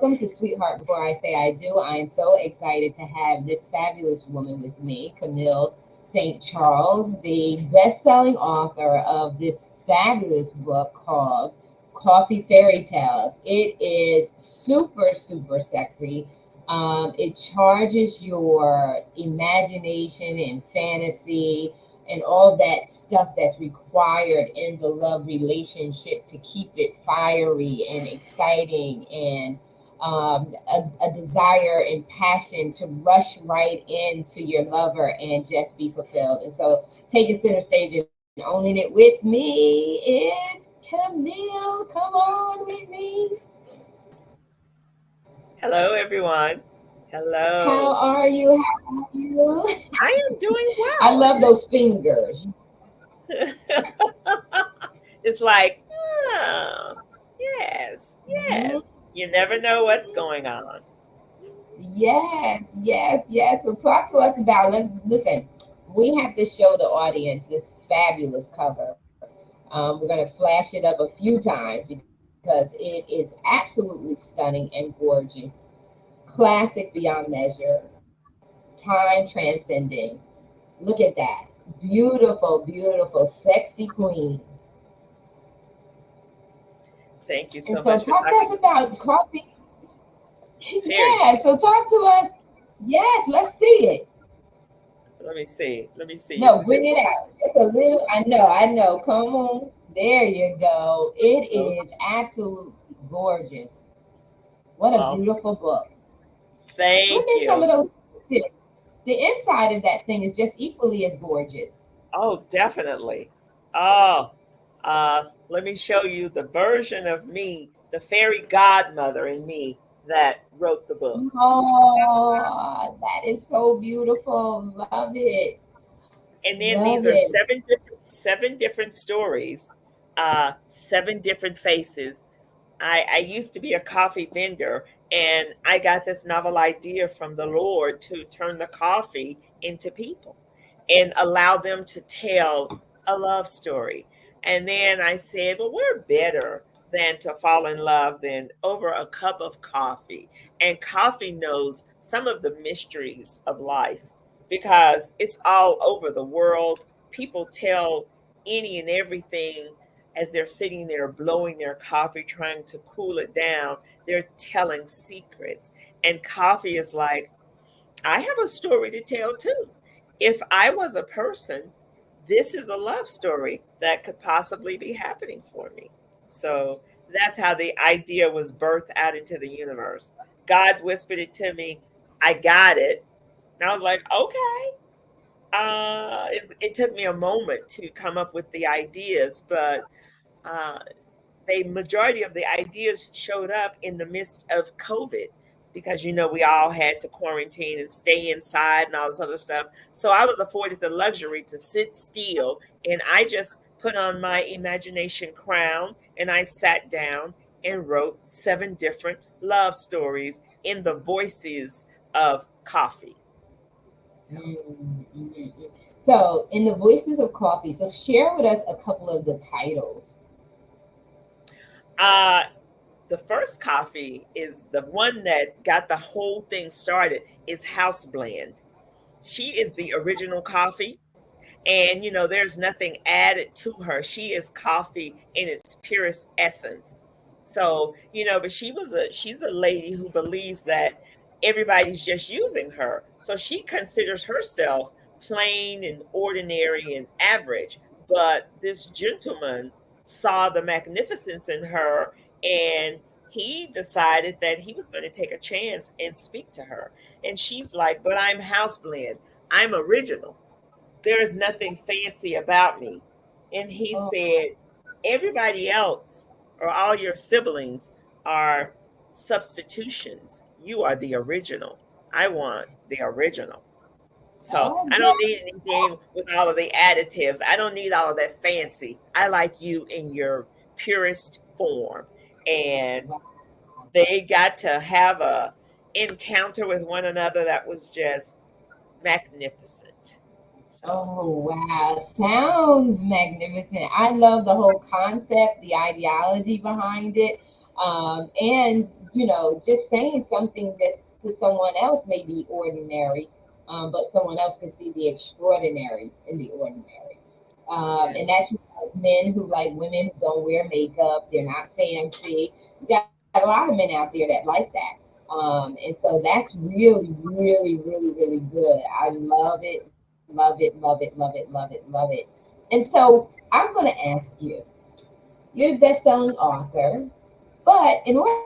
welcome to Sweetheart. Before I say I do, I am so excited to have this fabulous woman with me, Camille St. Charles, the best-selling author of this fabulous book called Coffee Fairy Tales. It is super, super sexy. It charges your imagination and fantasy and all that stuff that's required in the love relationship to keep it fiery and exciting and a desire and passion to rush right into your lover and just be fulfilled. And so, taking center stage and owning it with me is Camille. Come on with me. Hello, everyone. How Hello. are you? How are you? I am doing I well. love those fingers. It's like, oh, yes, Mhm. yes. You never know what's going on. Yes, yes, yes. So talk to us about. Listen, we have to show the audience this fabulous cover. We're going to flash it up a few times because it is absolutely stunning and gorgeous, classic beyond measure, time transcending. Look at that, beautiful, beautiful, sexy queen. Thank you And so so, much for talk to us talking about coffee. fairy Yeah. tale. So talk to us. Yes, let's see it. Let me see. Let me see. Is No, it bring this it one? out. Just a little. I know, I know. Come on. There you go. It Oh, is absolutely gorgeous. What a oh, beautiful book. Flip thank in some you. of those pictures. The inside of that thing is just equally as gorgeous. Oh, definitely. Oh, let me show you the version of me, the fairy godmother in me that wrote the book. Oh, that is so beautiful. Love it. And then Love these are it. seven different stories, seven different faces. I used to be a coffee vendor, and I got this novel idea from the Lord to turn the coffee into people and allow them to tell a love story. And then I said, well, we're better than to fall in love than over a cup of coffee. And coffee knows some of the mysteries of life because it's all over the world. People tell any and everything as they're sitting there blowing their coffee, trying to cool it down. They're telling secrets. And coffee is like, I have a story to tell too. If I was a person, this is a love story that could possibly be happening for me. So that's how the idea was birthed out into the universe. God whispered it to me. I got it. And I was like, okay. It took me a moment to come up with the ideas, but uh, the majority of the ideas showed up in the midst of COVID because we all had to quarantine and stay inside and all this other stuff. So I was afforded the luxury to sit still, and I just put on my imagination crown and I sat down and wrote seven different love stories in the voices of coffee. So Mm, mm, mm. So, in the Voices of Coffee, so share with us a couple of the titles. uh the first coffee is the one that got the whole thing started is House Blend. She is the original coffee, and there's nothing added to her. She is coffee in its purest essence. So but she's a lady who believes that everybody's just using her, so she considers herself plain and ordinary and average. But this gentleman saw the magnificence in her, and he decided that he was going to take a chance and speak to her. And she's like, but I'm house blend, I'm original, there is nothing fancy about me. And he Oh, said, everybody else or all your siblings are substitutions. You are the original. I want the original. So oh, I don't yeah. need anything with all of the additives. I don't need all of that fancy. I like you in your purest form. And they got to have a encounter with one another that was just magnificent. So Oh, wow. Sounds magnificent. I love the whole concept, the ideology behind it. And just saying something that's to someone else may be ordinary, but someone else can see the extraordinary in the ordinary. Yeah. And that's just like men who like women who don't wear makeup, they're not fancy. You got a lot of men out there that like that. And so that's really, really, really, really good. I love it, love it, love it, love it, love it, love it. And so I'm going to ask you, you're a best-selling author, but in order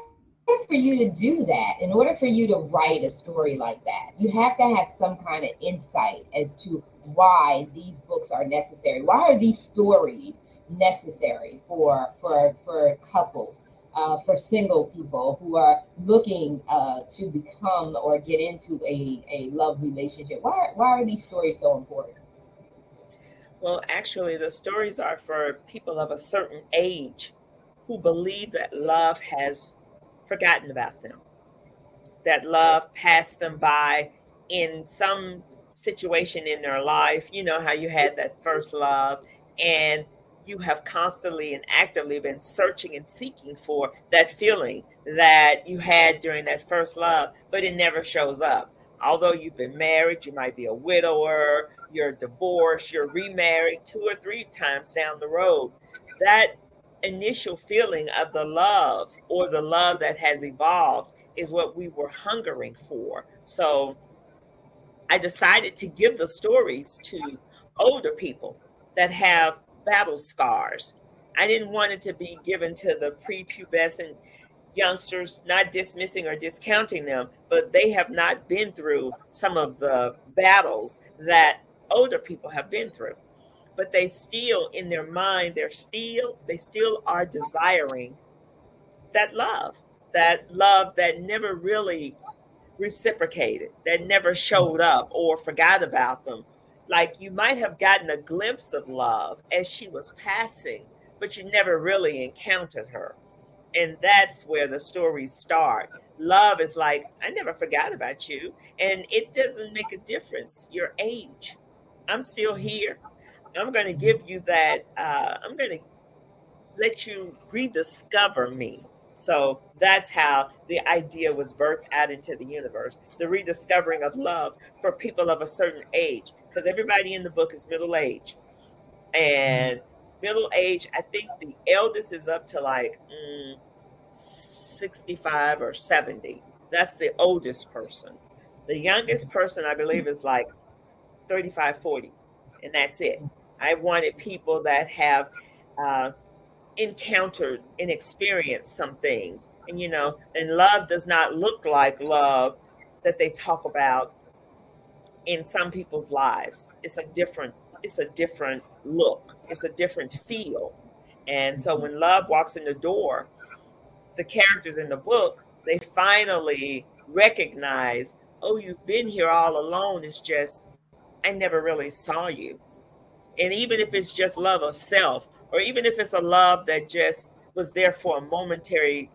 for you to do that, in order for you to write a story like that, you have to have some kind of insight as to why these books are necessary. Why are these stories necessary for couples, for single people who are looking to become or get into a love relationship? Why are these stories so important? Well, actually, the stories are for people of a certain age who believe that love has forgotten about them, that love passed them by in some situation in their life. You know how you had that first love, and you have constantly and actively been searching and seeking for that feeling that you had during that first love, but it never shows up. Although you've been married, you might be a widower, you're divorced, you're remarried 2 or 3 times down the road. That initial feeling of the love or the love that has evolved is what we were hungering for. So I decided to give the stories to older people that have battle scars. I didn't want it to be given to the prepubescent youngsters, not dismissing or discounting them, but they have not been through some of the battles that older people have been through. But they still, in their mind, they still are desiring that love that never really reciprocated, that never showed up or forgot about them. Like you might have gotten a glimpse of love as she was passing, but you never really encountered her. And that's where the stories start. Love is like, I never forgot about you. And it doesn't make a difference your age. I'm still here. I'm going to give you that. I'm going to let you rediscover me. So that's how the idea was birthed out into the universe, the rediscovering of love for people of a certain age. Because everybody in the book is middle age. And middle age, I think the eldest is up to like 65 or 70. That's the oldest person. The youngest person, I believe, is like 35, 40. And that's it. I wanted people that have uh, encountered and experienced some things. And and love does not look like love that they talk about in some people's lives. It's a different look. It's a different feel. And so when love walks in the door, the characters in the book, they finally recognize, oh, you've been here all along. It's just I never really saw you. And even if it's just love of self, or even if it's a love that just was there for a momentary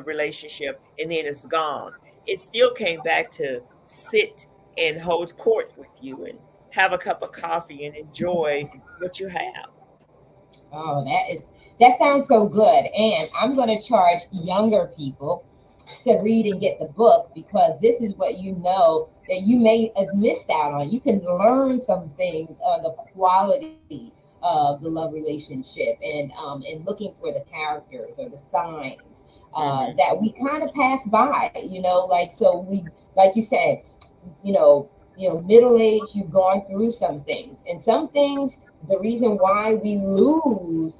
relationship and then it's gone, it still came back to sit and hold court with you and have a cup of coffee and enjoy what you have. Oh, that sounds so good. And I'm going to charge younger people to read and get the book because this is what you know that you may have missed out on. You can learn some things on the quality of the love relationship and looking for the characters or the signs Hmm. that we kind of pass by. Like so we like you said, you know, middle age, you've gone through some things, and some things. The reason why we lose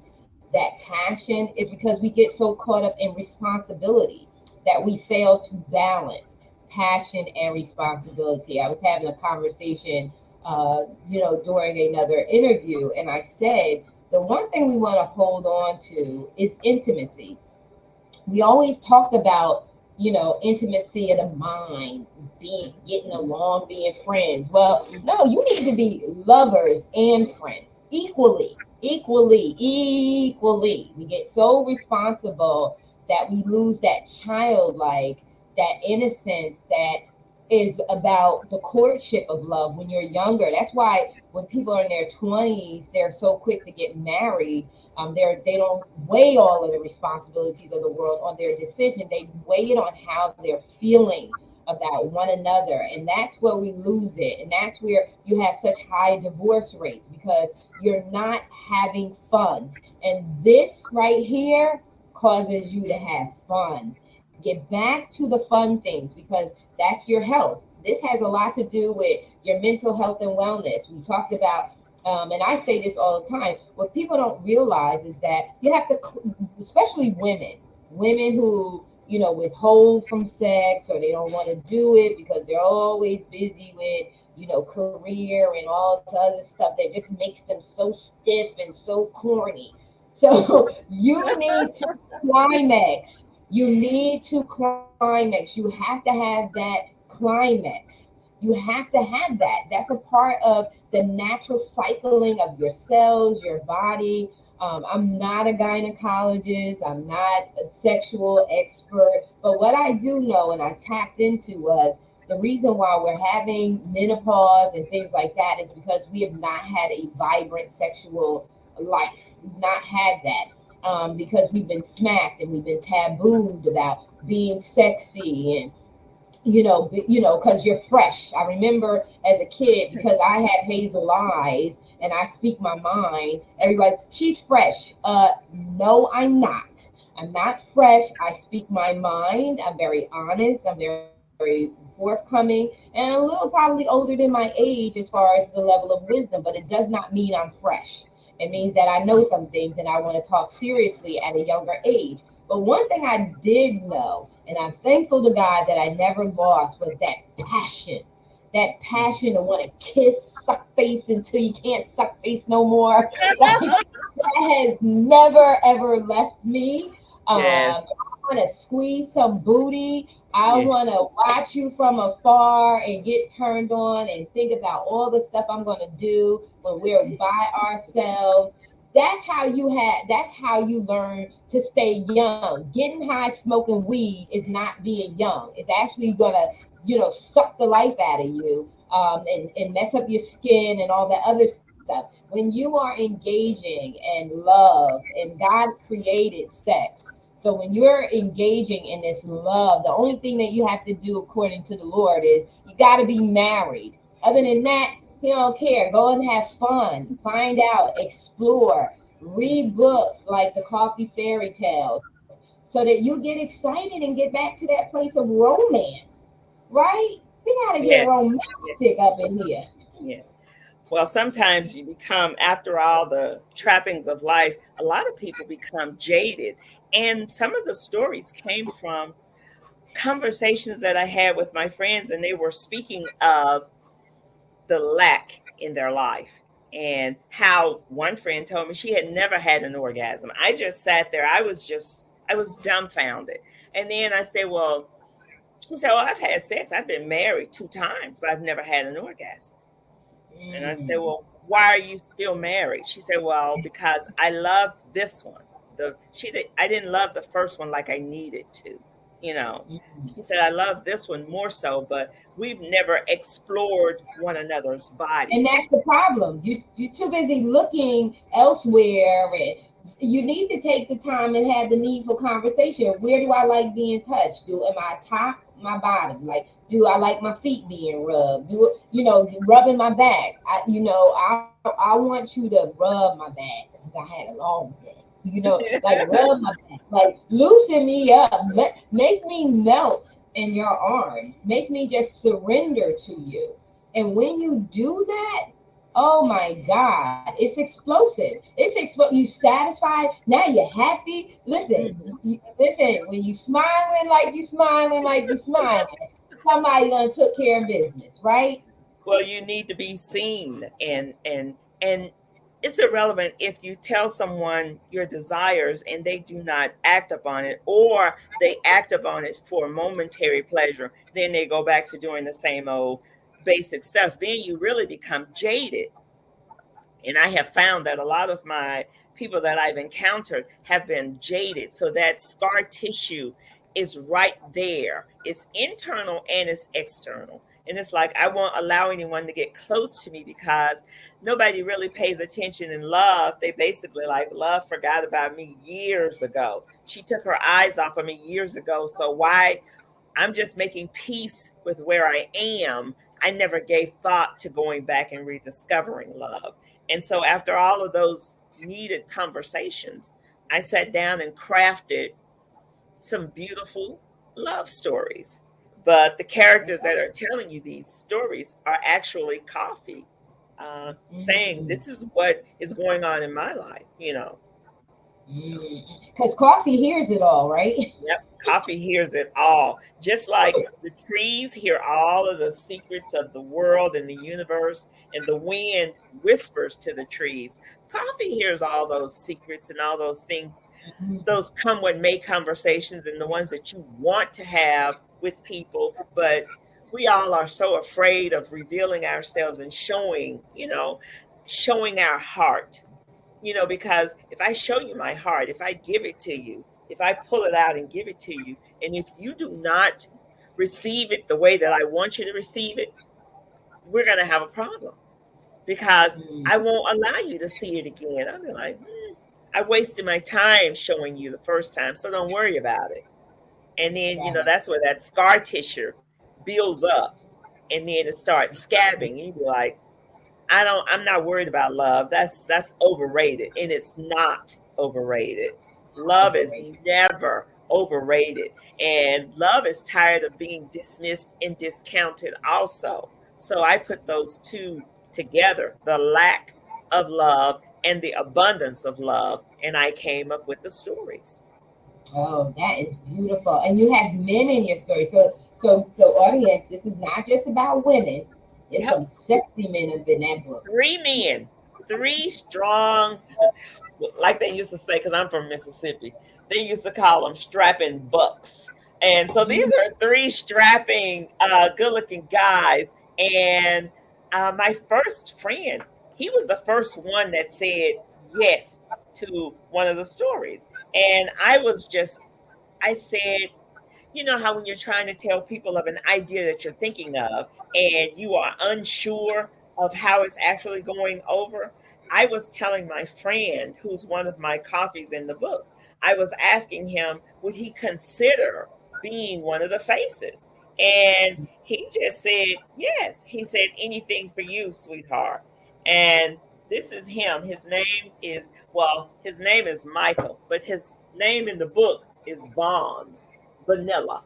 that passion is because we get so caught up in responsibility that we fail to balance passion and responsibility. I was having a conversation, during another interview, and I said the one thing we want to hold on to is intimacy. We always talk about intimacy of the mind, being getting along, being friends. Well, no, you need to be lovers and friends equally, equally, equally. We get so responsible that we lose that childlike, that innocence, that is about the courtship of love when you're younger. That's why when people are in their 20s, they're so quick to get married. They don't weigh all of the responsibilities of the world on their decision. They weigh it on how they're feeling about one another, and that's where we lose it. And that's where you have such high divorce rates, because you're not having fun. And this right here causes you to have fun. Get back to the fun things, because that's your health. This has a lot to do with your mental health and wellness. We talked about, and I say this all the time, what people don't realize is that you have to, especially women who, withhold from sex, or they don't want to do it because they're always busy with, career and all this other stuff that just makes them so stiff and so corny. So you need to climax. You need to climax. You have to have that climax. You have to have that. That's a part of the natural cycling of your cells, your body. I'm not a gynecologist. I'm not a sexual expert. But what I do know and I tapped into was the reason why we're having menopause and things like that is because we have not had a vibrant sexual life. We've not had that, because we've been smacked and we've been tabooed about being sexy, and because you're fresh. I remember as a kid, because I had hazel eyes and I speak my mind, everybody, she's fresh. No, I'm not. I'm not fresh. I speak my mind. I'm very honest. I'm very forthcoming, and a little probably older than my age as far as the level of wisdom, but it does not mean I'm fresh. It means that I know some things and I want to talk seriously at a younger age. But one thing I did know, and I'm thankful to God that I never lost, was that passion. That passion to want to kiss, suck face until you can't suck face no more. Like, that has never ever left me. I Yes. want to squeeze some booty. I Yeah. want to watch you from afar and get turned on and think about all the stuff I'm going to do when we're by ourselves. That's how you learn to stay young. Getting high smoking weed is not being young. It's actually gonna, suck the life out of you, and mess up your skin and all that other stuff. When you are engaging in love, and God created sex. So when you're engaging in this love, the only thing that you have to do according to the Lord is you got to be married. Other than that, he don't care. Go and have fun. Find out, explore, read books like the Coffee Fairy Tales, so that you get excited and get back to that place of romance, right? We got to get Yes. Yes. romantic up in here. Yeah. Well, sometimes you become, after all the trappings of life, a lot of people become jaded. And some of the stories came from conversations that I had with my friends, and they were speaking of the lack in their life, and how one friend told me she had never had an orgasm. I just sat there. I was dumbfounded. And then I said, well, she said, well, I've had sex. I've been married 2 times, but I've never had an orgasm. And I said, Mm, well, why are you still married? She said, well, because I loved this one. I didn't love the first one like I needed to, you know. mm. She said, I love this one more so, but we've never explored one another's And bodies. that's the problem. You're too busy looking elsewhere, and you need to take the time and have the needful conversation. Where do I like being touched? Do am I top, my bottom? Like, do I like my feet being rubbed? Rubbing my back? I want you to rub my back because I had a long day. Like rub my back, like loosen me up, make me melt in your arms, make me just surrender to you. And when you do that, oh my God, it's explosive. You satisfied. Now you're happy. Listen, Mhm. listen. When you smiling like you smiling like you smiling, somebody done took care of business, right? Well, you need to be seen, and it's irrelevant if you tell someone your desires and they do not act upon it, or they act upon it for momentary pleasure, then they go back to doing the same old basic stuff. Then you really become jaded. And I have found that a lot of my people that I've encountered have been jaded. So that scar tissue is right there. It's internal and it's external. And it's like I won't allow anyone to get close to me because nobody really pays attention in love. They basically like love forgot about me years ago. She took her eyes off of me years ago. So why I'm just making peace with where I am. I never gave thought to going back and rediscovering love. And so after all of those needed conversations, I sat down and crafted some beautiful love stories. But the characters that are telling you these stories are actually coffee, saying, Mm. this is what is going on in my life, you know. So. Because coffee hears it all, right? Yep, coffee hears it all. Just like the trees hear all of the secrets of the world and the universe, and the wind whispers to the trees. Coffee hears all those secrets and all those things, those come what may conversations, and the ones that you want to have with people. But we all are so afraid of revealing ourselves and showing, showing our heart, because if I show you my heart, if I give it to you, if I pull it out and give it to you, and if you do not receive it the way that I want you to receive it, we're going to have a problem because Mm. I won't allow you to see it again. I'll be like, I wasted my time showing you the first time, so don't worry about it. And then, Right. that's where that scar tissue builds up and then it starts scabbing. And you be like, I'm not worried about love. That's overrated. And it's not overrated. Love is Overrated. never overrated. And love is tired of being dismissed and discounted also. So I put those two together, the lack of love and the abundance of love, and I came up with the stories. Oh, that is beautiful. And you have men in your story. So audience, this is not just about women. There's Yep. some sexy men up in that book. Three men, three strong, like they used to say, because I'm from Mississippi, they used to call them strapping bucks. And so these Mhm. are three strapping, good looking guys. And my first friend, he was the first one that said yes to one of the stories. And I said, you know how when you're trying to tell people of an idea that you're thinking of and you are unsure of how it's actually going over? I was telling my friend, who's one of my coffees in the book, I was asking him, would he consider being one of the faces? And he just said, yes. He said, anything for you, sweetheart. And this is him. His name is Michael, but his name in the book is Vaughn. Vanilla.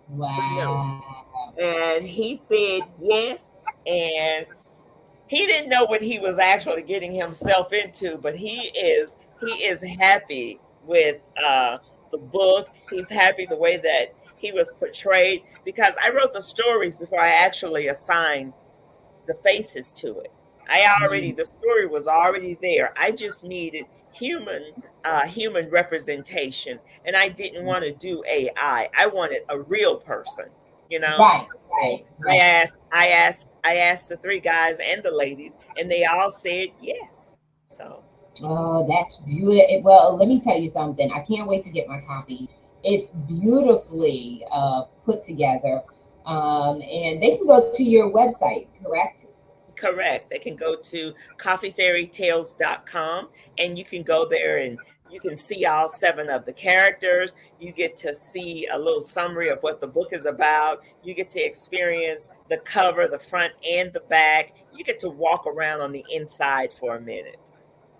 Vanilla. Wow. And he said yes. And he didn't know what he was actually getting himself into, but he is happy with the book. He's happy the way that he was portrayed because I wrote the stories before I actually assigned the faces to it. Mm. The story was already there. I just needed human representation, and I didn't want to do AI. I wanted a real person, you know. Right, So right, right. I asked the three guys and the ladies, and they all said yes. So Oh, that's beautiful. Well, let me tell you something. I can't wait to get my copy. It's beautifully put together. And they can go to your website, correct? correct. They can go to coffeefairytales.com and you can go there and you can see all seven of the characters. You get to see a little summary of what the book is about. You get to experience the cover, the front and the back. You get to walk around on the inside for a minute.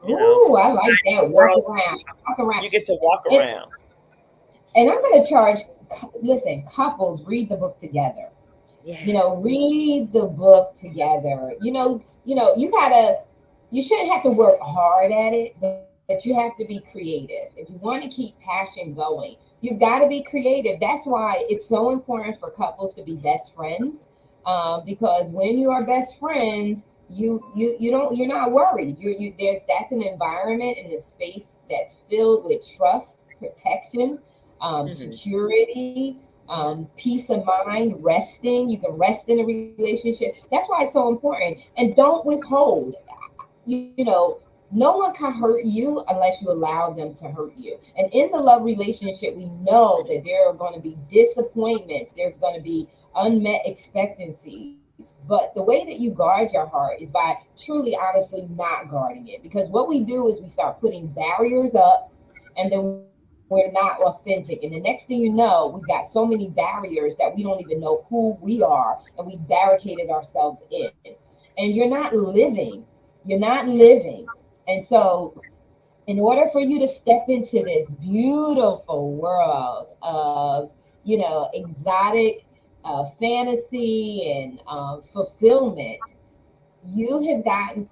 You know, Ooh, I like that. Walk world, around, walk around. you get to walk And, around. and I'm going to charge, listen, couples read the book together. Yes. Read the book together. You shouldn't have to work hard at it, but you have to be creative. If you want to keep passion going, you've got to be creative. That's why it's so important for couples to be best friends. Because when you are best friends, you're not worried. There's that's an environment and a space that's filled with trust, protection, Hmm. security, peace of mind, resting. You can rest in a relationship. That's why it's so important. And don't withhold. You know, No one can hurt you unless you allow them to hurt you. And in the love relationship, we know that there are going to be disappointments, there's going to be unmet expectancies. But the way that you guard your heart is by truly, honestly not guarding it. Because what we do is we start putting barriers up, and then we're not authentic. And the next thing you know, we've got so many barriers that we don't even know who we are, and we barricaded ourselves in. And you're not living. You're not living. And so, in order for you to step into this beautiful world of, exotic fantasy and fulfillment, you have gotten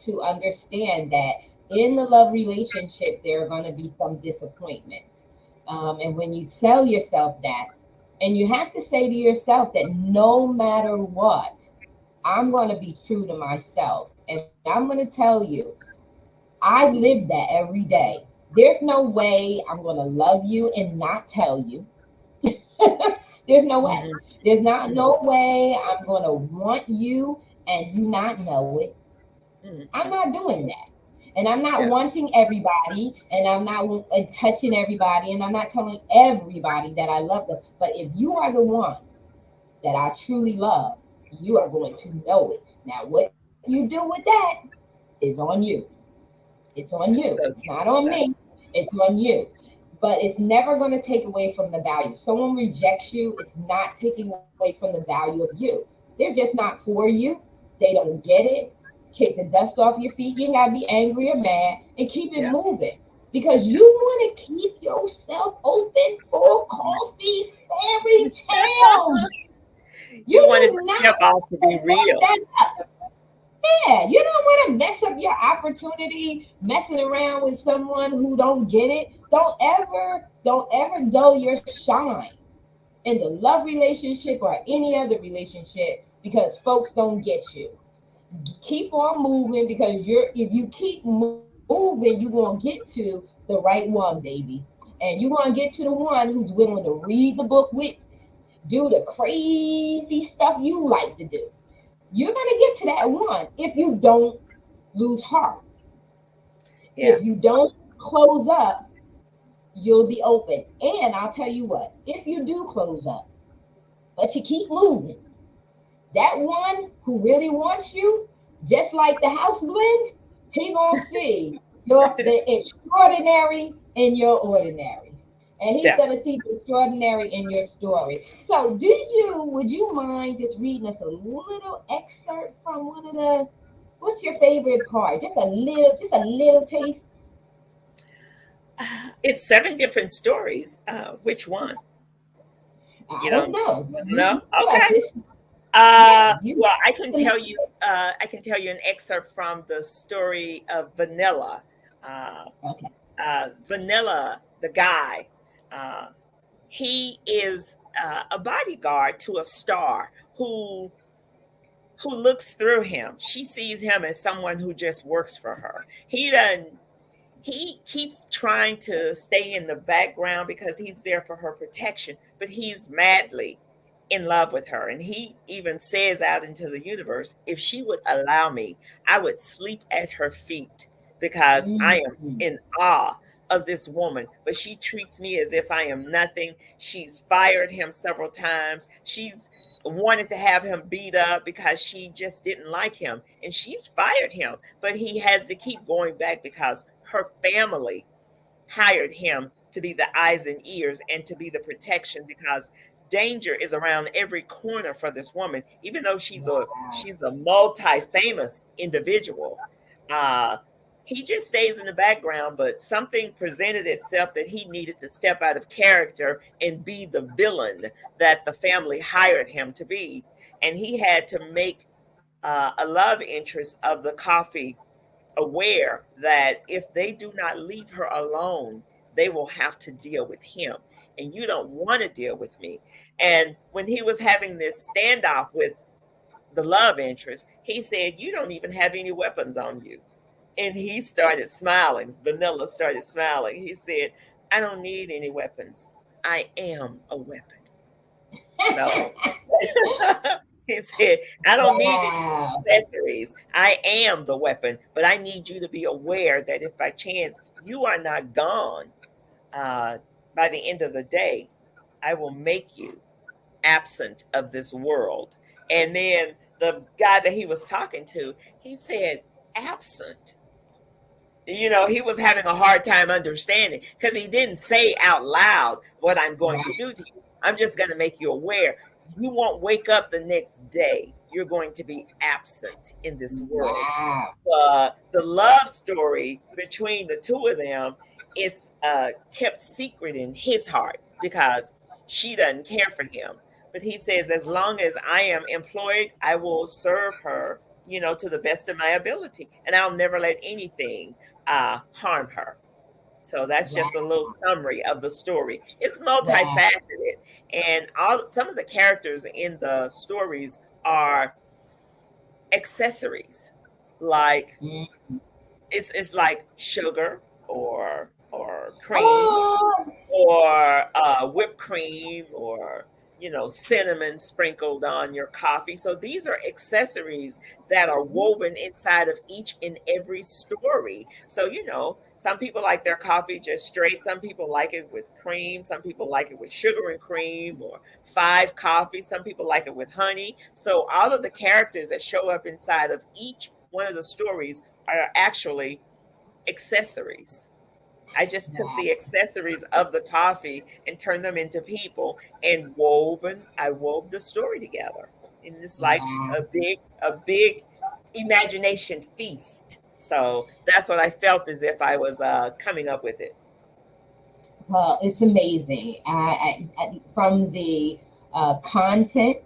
to understand that in the love relationship there are going to be some disappointments, and when you sell yourself that, and you have to say to yourself that no matter what, I'm going to be true to myself, and I'm going to tell you, I live that every day. There's no way I'm going to love you and not tell you. There's no way. Mhm. There's not no way I'm going to want you and you not know it. I'm Mhm. not doing that. And I'm not Yeah. wanting everybody, and I'm not touching everybody, and I'm not telling everybody that I love them. But if you are the one that I truly love, you are going to know it. Now, what you do with that is on you. It's on you. That's It's so not true. on me. That's It's on you. But it's never going to take away from the value. If someone rejects you, it's not taking away from the value of you. They're just not for you. They don't get it. Kick the dust off your feet. You ain't got to be angry or mad, and keep it yeah. moving. Because you want to keep yourself open for coffee fairy tales. You You wanted to do step not off to be want real. that. Yeah, you don't want to mess up your opportunity messing around with someone who don't get it. Don't ever dull your shine in the love relationship or any other relationship because folks don't get you. Keep on moving because if you keep moving, you're gonna get to the right one, baby. And you're gonna get to the one who's willing to read the book with, do the crazy stuff you like to do. You're gonna get to that one if you don't lose heart. Yeah. If you don't close up, you'll be open. And I'll tell you what, if you do close up, but you keep moving, that one who really wants you, just like the house blend, he gonna see the extraordinary in your ordinary. And he's gonna Definitely. see the extraordinary in your story. So would you mind just reading us a little excerpt from one of the, what's your favorite part? Just a little taste. It's seven different stories. Which one? I You don't don't know. know? You got Okay. this. Yeah, you Well, I can tell you. I can tell you an excerpt from the story of Vanilla. Uh, okay. Vanilla, the guy. Uh, he is a bodyguard to a star who looks through him. She sees him as someone who just works for her. He keeps trying to stay in the background because he's there for her protection, but he's madly in love with her. And he even says out into the universe, if she would allow me, I would sleep at her feet because I am Mhm. in awe of this woman. But she treats me as if I am nothing. She's fired him several times. She's wanted to have him beat up because she just didn't like him. And she's fired him, but he has to keep going back because her family hired him to be the eyes and ears and to be the protection because danger is around every corner for this woman, even though Wow. she's a multi-famous individual. uh he just stays in the background, but something presented itself that he needed to step out of character and be the villain that the family hired him to be. And he had to make a love interest of the coffee aware that if they do not leave her alone, they will have to deal with him. And you don't want to deal with me. And when he was having this standoff with the love interest, he said, you don't even have any weapons on you. And he started smiling. Vanilla started smiling. He said, I don't need any weapons. I am a weapon. So He said, I don't need any Wow. accessories. I am the weapon, but I need you to be aware that if by chance you are not gone uh, by the end of the day, I will make you absent of this world. And then the guy that he was talking to, he said, absent. He was having a hard time understanding because he didn't say out loud what I'm going to Right. do to you. I'm just going to make you aware. You won't wake up the next day. You're going to be absent in this world. Wow. The love story between the two of them, it's kept secret in his heart because she doesn't care for him. But he says, as long as I am employed, I will serve her, to the best of my ability, and I'll never let anything harm her. So that's Wow. just a little summary of the story. It's Wow. multifaceted, and some of the characters in the stories are accessories, like Mm. it's like sugar or cream Oh, or whipped cream or cinnamon sprinkled on your coffee. So these are accessories that are woven inside of each and every story. So some people like their coffee just straight, some people like it with cream, some people like it with sugar and cream or five coffee, some people like it with honey. So all of the characters that show up inside of each one of the stories are actually accessories. I just took wow. the accessories of the coffee and turned them into people and I wove the story together. And it's like Wow. a big imagination feast. So that's what I felt as if I was coming up with it. Well, it's amazing. From the content,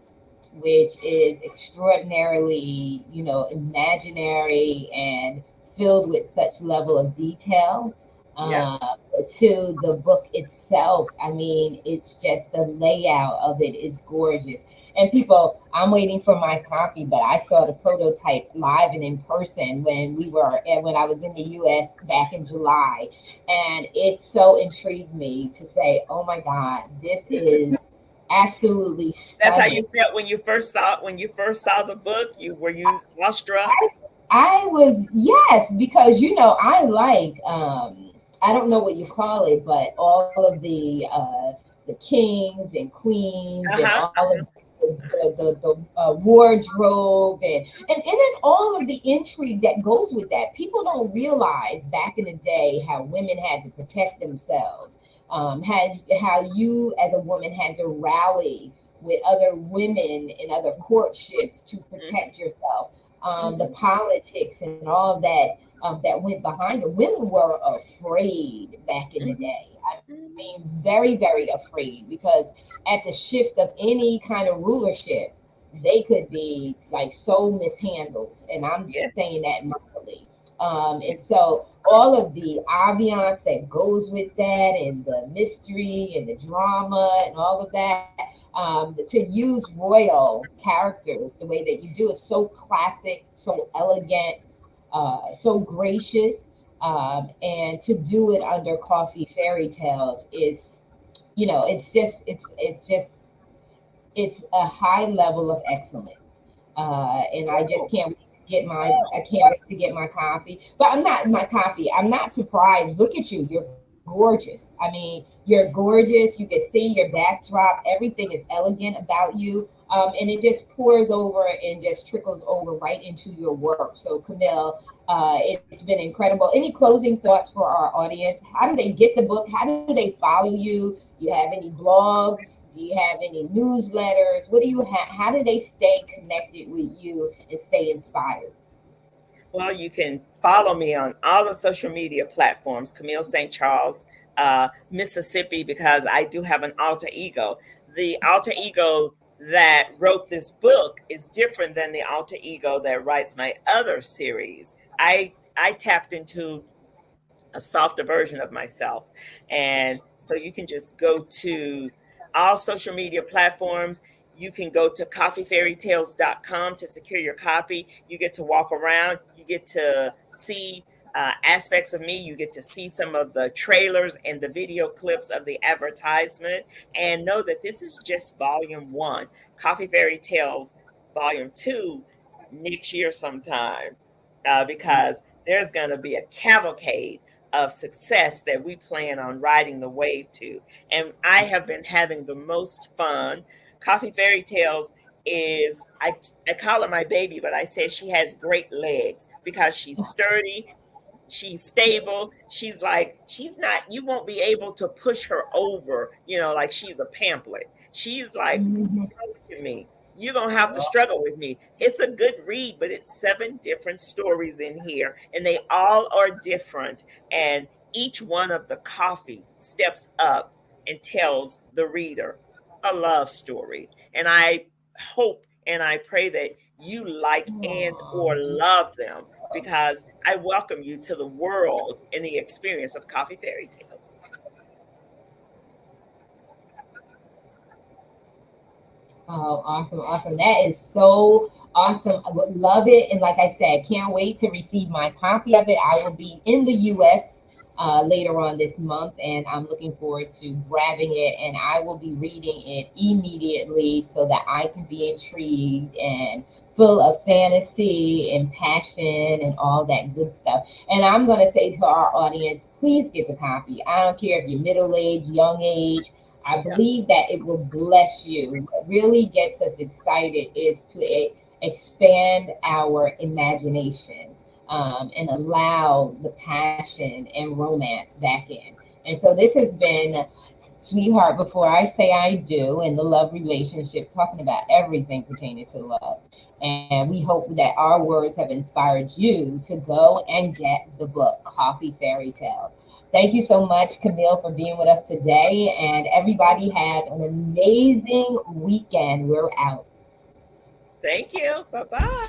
which is extraordinarily, imaginary and filled with such level of detail, Yeah. uh, to the book itself. I mean, it's just the layout of it is gorgeous. And people, I'm waiting for my copy, but I saw the prototype live and in person when I was in the U.S. back in July, and it so intrigued me to say, "Oh my God, this is absolutely That's how stunning." you felt when you first saw the book. You awestruck. I, I was, yes, because I like, I don't know what you call it, but all of the kings and queens and Uh-huh. all of the wardrobe and then all of the intrigue that goes with that. People don't realize back in the day how women had to protect themselves, had how you as a woman had to rally with other women in other courtships to protect yourself. The Hmm. politics and all of that went behind it. Women were afraid back in the Hmm. day. I mean, very, very afraid because at the shift of any kind of rulership, they could be like so mishandled. And I'm Yes. saying that mildly. And so all of the ambiance that goes with that and the mystery and the drama and all of that, to use royal characters the way that you do is so classic, so elegant, so gracious. And to do it under coffee fairy tales is, it's a high level of excellence. And I just Oh, can't wait to get I can't wait to get my coffee. But I'm not surprised. Look at you. You're gorgeous. I mean, you're gorgeous. You can see your backdrop. Everything is elegant about you. And it just pours over and just trickles over right into your work. So, Camille, it's been incredible. Any closing thoughts for our audience? How do they get the book? How do they follow you? Do you have any blogs? Do you have any newsletters? What do you have? How do they stay connected with you and stay inspired? well, you can follow me on all the social media platforms, Camille St. Charles, Mississippi, because I do have an alter ego. The alter ego that wrote this book is different than the alter ego that writes my other series. I tapped into a softer version of myself. And so you can just go to all social media platforms. You can go to coffeefairytales.com to secure your copy. You get to walk around, you get to see aspects of me, you get to see some of the trailers and the video clips of the advertisement, and know that this is just volume one. Coffee Fairy Tales volume 2 next year sometime, because there's going to be a cavalcade of success that we plan on riding the wave to. And I have been having the most fun. Coffee Fairy Tales is, I call her my baby, but I say she has great legs because she's sturdy, she's stable. She's like, she's not, you won't be able to push her over, like she's a pamphlet. She's like, Mhm. look at me. You don't have to struggle with me. It's a good read, but it's 7 different stories in here, and they all are different. And each one of the coffee steps up and tells the reader a love story. And I hope and I pray that you like and or Aw. love them, because I welcome you to the world and the experience of Coffee Fairy Tales. Oh, awesome, awesome. That is so awesome. I would love it. And like I said, can't wait to receive my copy of it. I will be in the US later on this month, and I'm looking forward to grabbing it. And I will be reading it immediately so that I can be intrigued and full of fantasy and passion and all that good stuff. And I'm going to say to our audience, please get the copy. I don't care if you're middle age, young age. I Yeah. believe that it will bless you. What really gets us excited is to expand our imagination, and allow the passion and romance back in. And so this has been Sweetheart Before I Say I Do, and the love relationships, talking about everything pertaining to love. And we hope that our words have inspired you to go and get the book, Coffee Fairy Tale. Thank you so much, Camille, for being with us today. And everybody have an amazing weekend. We're out. Thank you. Bye bye.